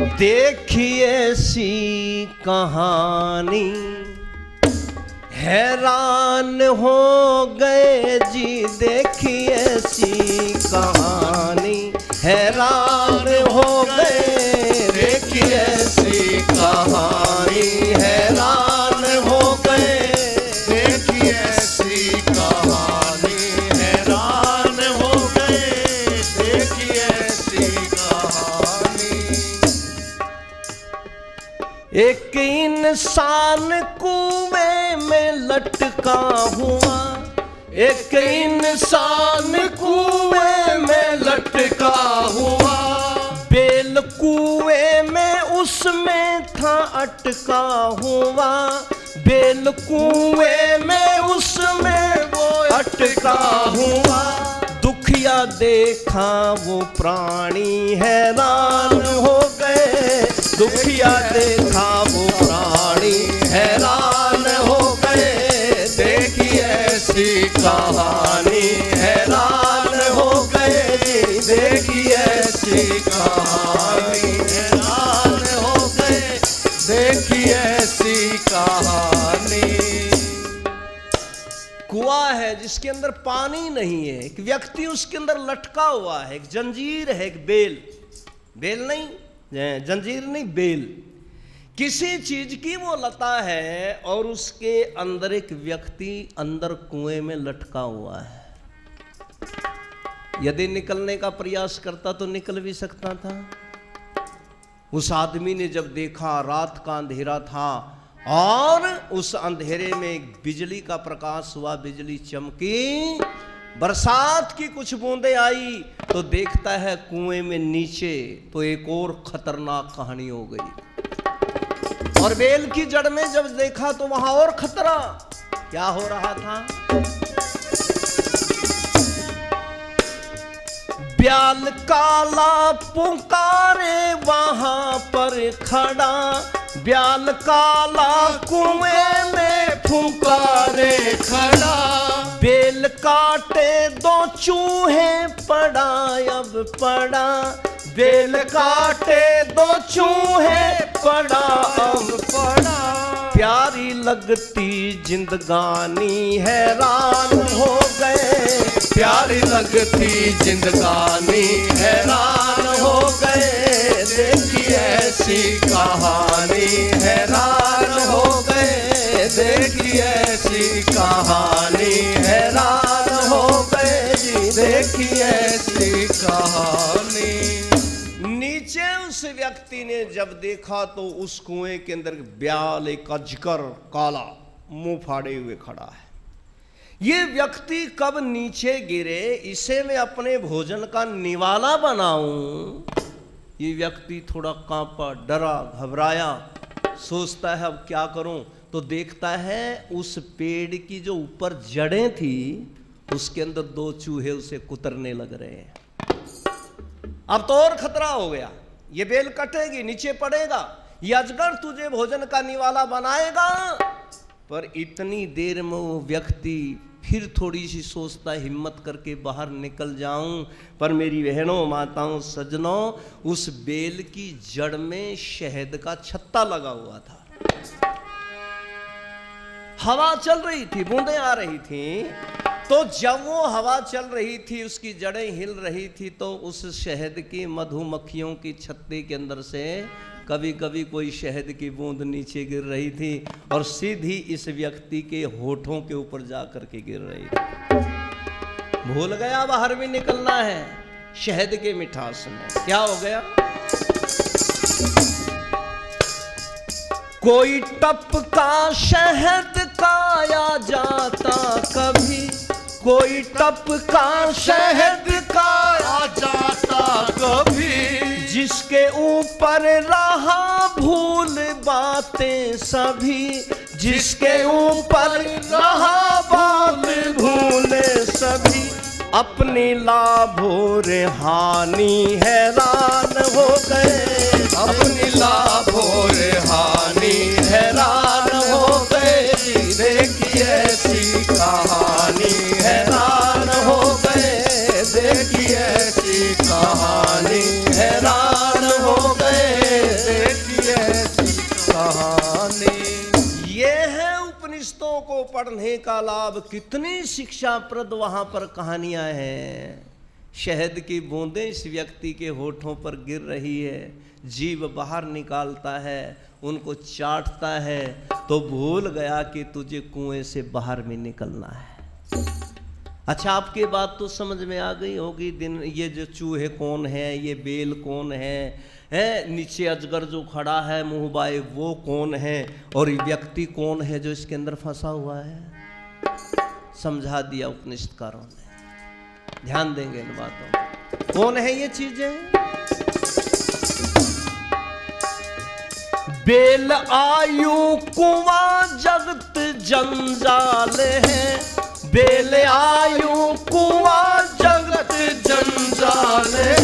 देखिए ऐसी कहानी, हैरान हो गए जी। देखिए ऐसी कहानी, हैरान हो गए। देखिए ऐसी कहानी, हैरान हो गए। देखिए ऐसी कहानी, हैरान हो गए। देखिए ऐसी कहानी। एक इंसान कुएं में लटका हुआ, एक इंसान कुएं में लटका हुआ। बेल कुएं में उसमें था अटका हुआ, बेल कुएं में उसमें वो अटका हुआ। दुखिया देखा वो प्राणी, हैरान हो गए। दुखिया देखा वो प्राणी, हैरान हो गए। देखिए ऐसी कहानी, हैरान हो गए। देखिए ऐसी कहानी, हैरान हो गए। देखिए ऐसी कहानी। कुआं है जिसके अंदर पानी नहीं है, एक व्यक्ति उसके अंदर लटका हुआ है, एक जंजीर है, एक बेल, बेल नहीं, जंजीर नहीं, बेल, किसी चीज की वो लता है और उसके अंदर एक व्यक्ति अंदर कुएं में लटका हुआ है। यदि निकलने का प्रयास करता तो निकल भी सकता था। उस आदमी ने जब देखा, रात का अंधेरा था और उस अंधेरे में एक बिजली का प्रकाश हुआ, बिजली चमकी, बरसात की कुछ बूंदें आई तो देखता है कुएं में नीचे तो एक और खतरनाक कहानी हो गई। और बेल की जड़ में जब देखा तो वहां और खतरा। क्या हो रहा था? ब्याल काला पुकारे वहां पर खड़ा, ब्याल काला कुएं में पुकारे खड़ा। बेल काटे दो चूहे पड़ा अब पड़ा, बेल काटे दो चूहे पड़ा अब पड़ा। प्यारी लगती जिंदगानी, हैरान हो गए। प्यारी लगती जिंदगानी, हैरान हो गए। देखिए ऐसी कहानी, हैरान हो गए। देखिए ऐसी कहानी, हैरान हो गए जी। देखिए ऐसी कहानी। नीचे उस व्यक्ति ने जब देखा तो उस कुएं के अंदर ब्याल, एक अजगर काला मुंह फाड़े हुए खड़ा है। ये व्यक्ति कब नीचे गिरे, इसे मैं अपने भोजन का निवाला बनाऊं। ये व्यक्ति थोड़ा कांपा, डरा, घबराया, सोचता है अब क्या करूं। तो देखता है उस पेड़ की जो ऊपर जड़ें थी उसके अंदर दो चूहे उसे कुतरने लग रहे हैं। अब तो और खतरा हो गया, ये बेल कटेगी, नीचे पड़ेगा, ये अजगर तुझे भोजन का निवाला बनाएगा। पर इतनी देर में वो व्यक्ति फिर थोड़ी सी सोचता, हिम्मत करके बाहर निकल जाऊं। पर मेरी बहनों, माताओं, सज्जनों, उस बेल की जड़ में शहद का छत्ता लगा हुआ था। हवा चल रही थी, बूंदें आ रही थी। तो जब वो हवा चल रही थी, उसकी जड़ें हिल रही थी, तो उस शहद की, मधुमक्खियों की छत्ते के अंदर से कभी कभी कोई शहद की बूंद नीचे गिर रही थी और सीधी इस व्यक्ति के होठों के ऊपर जा करके गिर रही थी। भूल गया बाहर भी निकलना है शहद के मिठास में। क्या हो गया? कोई टपका शहद खाया जाता कभी, कोई टपका शहद खाया जाता कभी। जिसके ऊपर रहा भूल बातें सभी, जिसके ऊपर रहा भूल भूले सभी। अपनी लाभ और हानि, हैरान हो गए। अपनी लाभ और हानि, हैरान हो गए। देखिए ऐसी कहानी, हैरान हो गए। देखिए ऐसी कहानी, हैरान हो गए। पढ़ने का लाभ, कितनी शिक्षाप्रद वहाँ पर कहानियाँ हैं। शहद की बूंदें इस व्यक्ति के होठों पर गिर रही है, जीभ बाहर निकालता है, उनको चाटता है तो भूल गया कि तुझे कुएं से बाहर भी निकलना है। अच्छा, आपकी बात तो समझ में आ गई होगी। दिन ये जो चूहे कौन है, ये बेल कौन है, नीचे अजगर जो खड़ा है मुंह बाए वो कौन है, और ये व्यक्ति कौन है जो इसके अंदर फंसा हुआ है। समझा दिया उपनिषदकारों ने। ध्यान देंगे इन बातों पर। कौन है ये चीजें? बेल आयु कुआं जगत जंजाल है, बेल आयु कुआं जगत जंजाल है,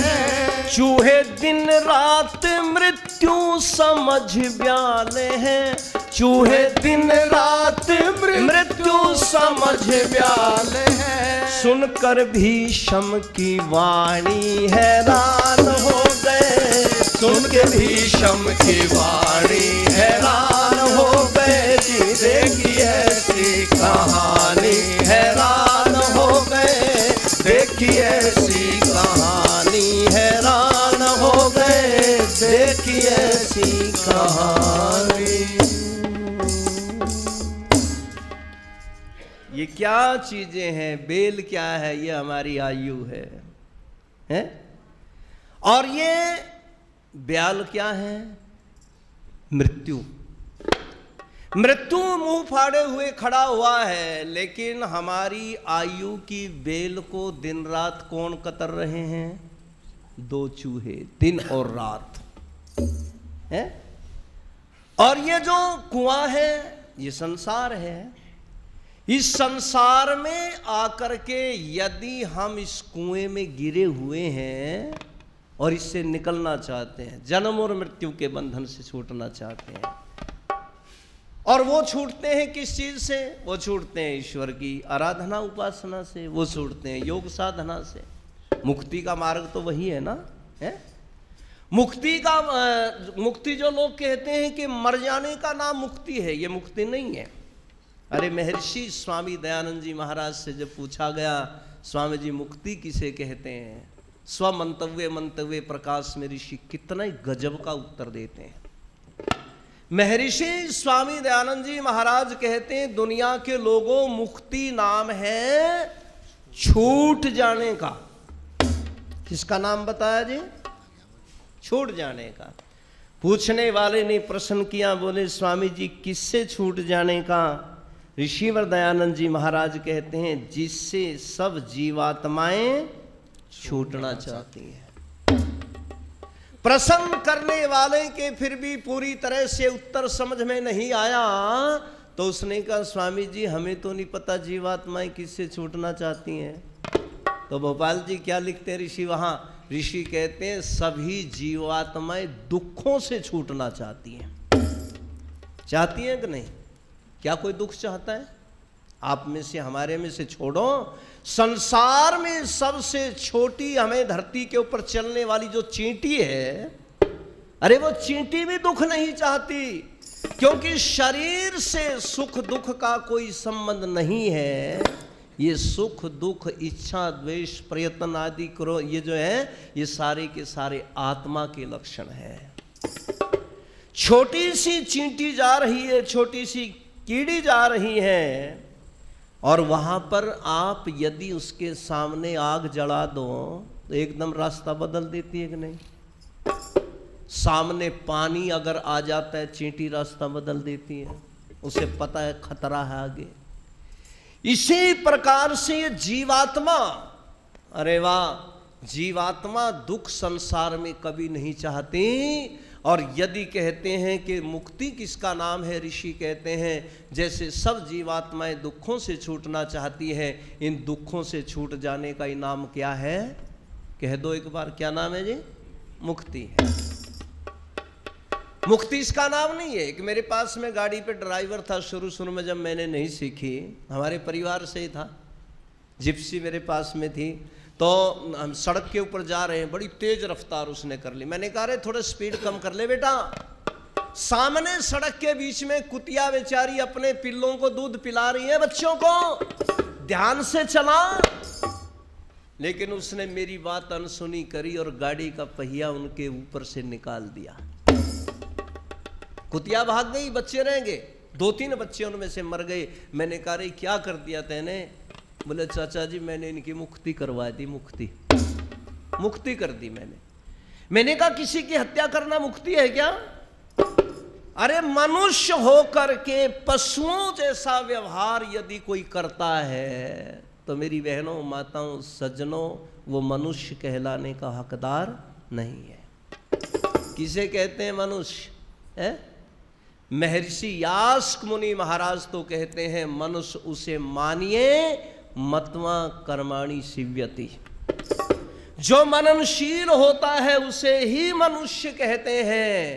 चूहे दिन रात मृत्यु समझ ब्याल है, चूहे दिन रात मृत्यु समझ ब्याल है। सुनकर भीष्म की वाणी हैरान हो गए, सुनकर भीष्म की वाणी हैरान हो गए, जी देखी ऐसी कहानी हैरान हो गए, देखी ऐसी कहानी हैरान हो गए, देखी ऐसी कहानी। ये क्या चीजें हैं? बेल क्या है? ये हमारी आयु है? और ये ब्याल क्या है? मृत्यु। मृत्यु मुंह फाड़े हुए खड़ा हुआ है, लेकिन हमारी आयु की बेल को दिन रात कौन कतर रहे हैं? दो चूहे, दिन और रात है। और ये जो कुआं है ये संसार है। इस संसार में आकर के यदि हम इस कुएं में गिरे हुए हैं और इससे निकलना चाहते हैं, जन्म और मृत्यु के बंधन से छूटना चाहते हैं, और वो छूटते हैं किस चीज से? वो छूटते हैं ईश्वर की आराधना उपासना से, वो छूटते हैं योग साधना से। मुक्ति का मार्ग तो वही है ना, है? मुक्ति जो लोग कहते हैं कि मर जाने का नाम मुक्ति है, ये मुक्ति नहीं है। अरे महर्षि स्वामी दयानंद जी महाराज से जब पूछा गया, स्वामी जी मुक्ति किसे कहते हैं, मंतव्य प्रकाश में ऋषि कितना ही गजब का उत्तर देते हैं। महर्षि स्वामी दयानंद जी महाराज कहते हैं, दुनिया के लोगों, मुक्ति नाम है छूट जाने का। किसका नाम बताया जी? छूट जाने का। पूछने वाले ने प्रश्न किया, बोले स्वामी जी किससे छूट जाने का? ऋषिवर दयानंद जी महाराज कहते हैं, जिससे सब जीवात्माएं छूटना चाहती हैं। प्रश्न करने वाले के फिर भी पूरी तरह से उत्तर समझ में नहीं आया, तो उसने कहा, स्वामी जी हमें तो नहीं पता जीवात्माएं किससे छूटना चाहती हैं। तो भोपाल जी क्या लिखते हैं ऋषि वहां? ऋषि कहते हैं, सभी जीवात्माएं दुखों से छूटना चाहती हैं। चाहती हैं कि नहीं? क्या कोई दुख चाहता है? आप में से, हमारे में से छोड़ो, संसार में सबसे छोटी हमें धरती के ऊपर चलने वाली जो चींटी है, अरे वो चींटी भी दुख नहीं चाहती, क्योंकि शरीर से सुख दुख का कोई संबंध नहीं है। ये सुख दुख इच्छा द्वेष प्रयत्न आदि करो, ये जो है ये सारे के सारे आत्मा के लक्षण है। छोटी सी चींटी जा रही है, छोटी सी कीड़ी जा रही है, और वहां पर आप यदि उसके सामने आग जला दो तो एकदम रास्ता बदल देती है कि नहीं? सामने पानी अगर आ जाता है, चींटी रास्ता बदल देती है, उसे पता है खतरा है आगे। इसी प्रकार से ये जीवात्मा, अरे वाह, जीवात्मा दुख संसार में कभी नहीं चाहती। और यदि कहते हैं कि मुक्ति किसका नाम है, ऋषि कहते हैं जैसे सब जीवात्माएं दुखों से छूटना चाहती हैं, इन दुखों से छूट जाने का इनाम क्या है? कह दो एक बार, क्या नाम है जी? मुक्ति है। मुक्ति इसका नाम नहीं है। एक मेरे पास में गाड़ी पे ड्राइवर था, शुरू में जब मैंने नहीं सीखी, हमारे परिवार से ही था, जिप्सी मेरे पास में थी, तो हम सड़क के ऊपर जा रहे हैं, बड़ी तेज रफ्तार उसने कर ली। मैंने कहा, रे थोड़ा स्पीड कम कर ले बेटा, सामने सड़क के बीच में कुतिया बेचारी अपने पिल्लों को दूध पिला रही है, बच्चों को ध्यान से चला। लेकिन उसने मेरी बात अनसुनी करी और गाड़ी का पहिया उनके ऊपर से निकाल दिया। कुतिया भाग गई, बच्चे रह गए, 2-3 बच्चे उनमें से मर गए। मैंने कहा रे क्या कर दिया तैने? बोले चाचा जी मैंने इनकी मुक्ति करवा दी, मुक्ति कर दी मैंने कहा किसी की हत्या करना मुक्ति है क्या? अरे मनुष्य होकर के पशुओं जैसा व्यवहार यदि कोई करता है तो मेरी बहनों, माताओं, सज्जनों, वो मनुष्य कहलाने का हकदार नहीं है। किसे कहते हैं मनुष्य? है महर्षि यास्क मुनि महाराज तो कहते हैं मनुष्य उसे मानिए मत्वा कर्माणि सिव्यति। जो मननशील होता है उसे ही मनुष्य कहते हैं।